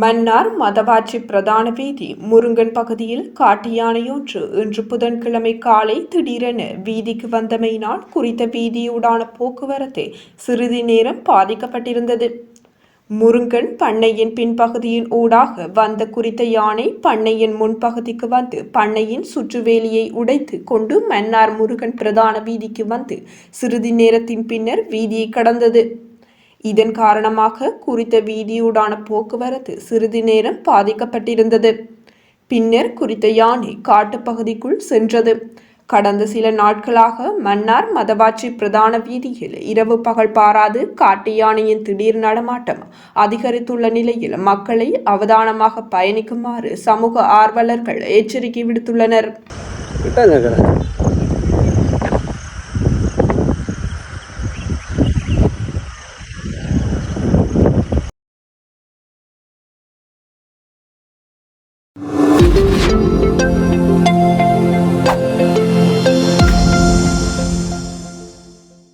மன்னார் மதவாச்சி பிரதான வீதி முருங்கன் பகுதியில் காட்டு யானையொன்று இன்று புதன்கிழமை காலை திடீரென வீதிக்கு வந்தமையினால் குறித்த வீதியூடான போக்குவரத்து சிறிது நேரம் பாதிக்கப்பட்டிருந்தது. முருங்கன் பண்ணையின் பின்பகுதியின் ஊடாக வந்த குறித்த யானை பண்ணையின் முன்பகுதிக்கு வந்து பண்ணையின் சுற்றுவேலியை உடைத்து கொண்டு மன்னார் முருகன் பிரதான வீதிக்கு வந்து சிறிது நேரத்தின் பின்னர் வீதியை கடந்தது. இதன் காரணமாக குறித்த வீதியூடான போக்குவரத்து சிறிது நேரம் பாதிக்கப்பட்டிருந்தது. பின்னர் குறித்த யானை காட்டுப்பகுதிக்குள் சென்றது. கடந்த சில நாட்களாக மன்னார் மதவாச்சி பிரதான வீதியில் இரவு பகல் பாராது காட்டு யானையின் திடீர் நடமாட்டம் அதிகரித்துள்ள நிலையில் மக்களை அவதானமாக பயணிக்குமாறு சமூக ஆர்வலர்கள் எச்சரிக்கை விடுத்துள்ளனர்.